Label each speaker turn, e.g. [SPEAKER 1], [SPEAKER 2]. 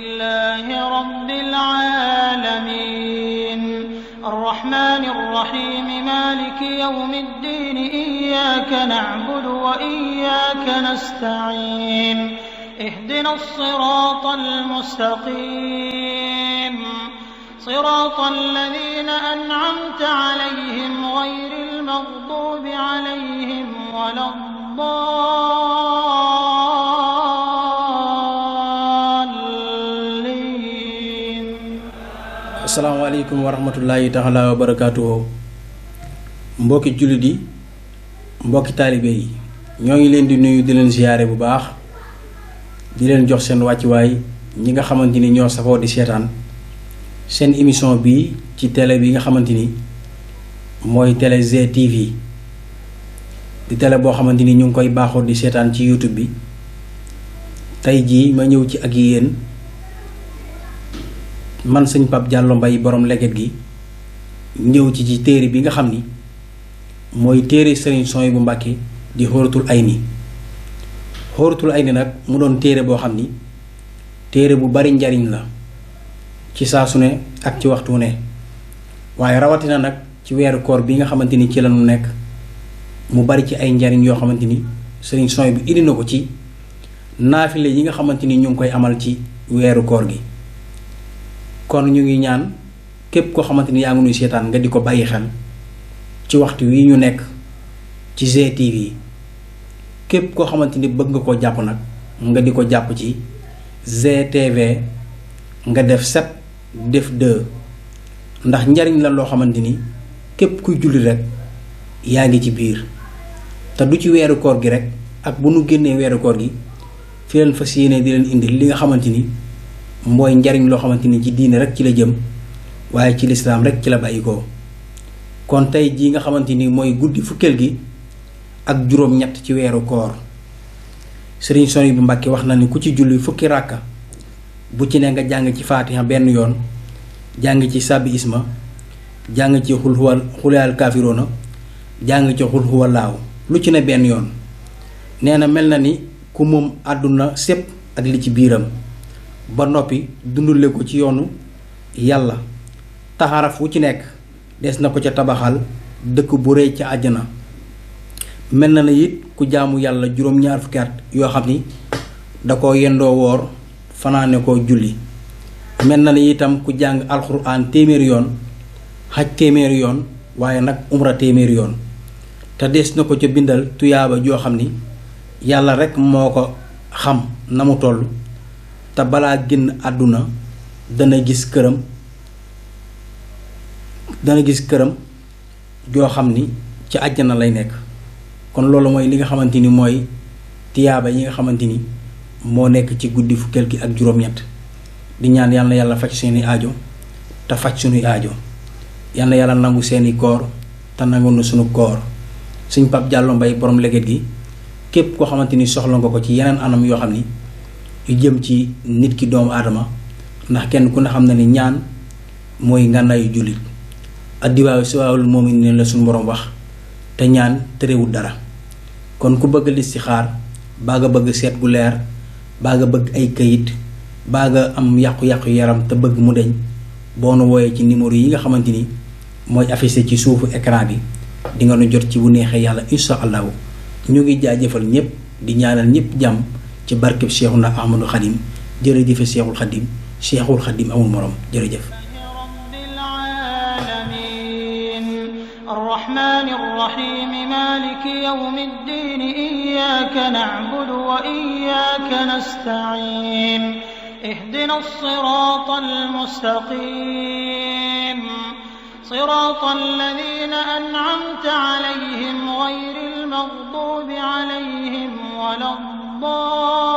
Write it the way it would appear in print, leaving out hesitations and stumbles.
[SPEAKER 1] لله رب العالمين الرحمن الرحيم مالك يوم الدين إياك نعبد وإياك نستعين اهدنا الصراط المستقيم صراط الذين أنعمت عليهم غير المغضوب عليهم ولا الضالين.
[SPEAKER 2] السلام عليكم ورحمة الله تعالى وبركاته. mbokki jullit yi mbokki taalibe yi ñoo ngi leen di nuyu di leen ziyaare bu baax di leen jox seen wàccuwaay ñi nga xamante ni ñoo safoo di seetaan seen émission bi ci télé bi nga xamante ni mooy télé GTV di télé boo xamante ni ñu ngi koy baaxoo di seetaan ci YouTube bi. tey jii ma ñëw ci ak yéen man sëñ Pape Diallo Mbaye borom leget gi ñëw ci téere bi nga xam ni mooy téere Sëriñ Souhaïbou Mbacké di Xóoratul Ayni. Xóoratul Ayni nag mu doon téere boo xam ni téere bu bari njariñ la ci saa su ne ak ci waxtu ne waaye rawatina nag ci weeru koor bi nga xamante ni ci lañu nekk mu bari ci ay njariñ yoo xamante ni Sëriñ Souhaïbou indi na ko ci naafile yi nga xamante ni ñu ngi koy amal ci weeru koor gi. kon ñu ngi ñaan képp koo xamante ni yaa ngi nuy seetaan nga di ko bàyyi xel ci waxtu wi ñu nekk ci GTV. képp koo xamante ni bëgg nga koo jàpp nag nga di ko jàpp ci GTV nga def 7 def 2 ndax njariñ la loo xamante ni képp kuy julli rek yaa ngi ci biir te du ci weeru koor gi rek ak bu nu génnee weeru koor gi fi leen fas yéene di leen indi li nga xamante ni mooy njariñ loo xamante ni ci diine rek ci la jëm waaye ci lislaam rek ci la bàyyi ko. kon tey jii nga xamante ni mooy guddi fukkeel gi ak juróom-ñett ci weeru koor Sëriñ Souhaïbou Mbacké wax na ni ku ci julli fukki ràkka bu ci ne nga jàng ci faatiha benn yoon jàng ci sàbbi isma jàng ci xulal kaafiroona jàng ci xul huwallaahu lu ci ne benn yoon. nee na mel na ni ku moom àdduna sépp ak li ci biiram ba noppi dundule ko ci yoonu yàlla taxaraf wu ci nekk des na ko ca tabaxal dëkk bu rëy ca àjjana. mel na it ku jaamu yàlla juróom-ñaar fukki at yoo xam ni da ko yendoo woor fanaane ko julli. mel na itam ku jàng alxuraan téeméeri yoon xaj téeméeri yoon waaye nag umra téeméeri yoon te des na ko ca bindal tuyaaba joo xam ni yàlla rekk moo ko xam na mu toll te balaa génn àdduna dana gis këram joo xam ni ci àjjana lay nekk. kon loolu mooy li nga xamante ni mooy tiyaaba yi nga xamante ni moo nekk ci guddi fukkeel gi ak juróom-ñett di ñaan yal na yàlla faj seeni aajo te faj sunuy aajo yal na yàlla nangu seeni koor te nangu na sunu koor. sëñ Pape Diallo Mbaye borom leget gi képp koo xamante ni soxla nga ko ci yeneen anam yoo xam ni yu jëm ci nit ki doomu aadama ndax kenn ku ne xam na ni ñaan mooy ngànnaayu jullit addiwaayu siwaawul moom ne la suñu borom wax te ñaan terewul dara. kon ku bëgg listixaar baa nga bëgg seet gu leer baa nga bëgg ay kayit baa nga am yàqu-yàqu yaram te bëgg mu deñ boo nu wooyee ci numéro yi nga xamante ni mooy affiché ci suufu écran bi di nga nu jot ci bu neexee yàlla insha allahu. ñu ngi jaajëfal ñëpp di ñaanal ñëpp jàmm ci barkeb Seexuna Ahmadu Xadim jërëjëfe Seexul Xadim Seexul Xadim amul morom jërëjëf.
[SPEAKER 1] الرحمن الرحيم مالك يوم الدين إياك نعبد وإياك نستعين اهدنا الصراط المستقيم صراط الذين أنعمت عليهم غير المغضوب عليهم ولا الضالين.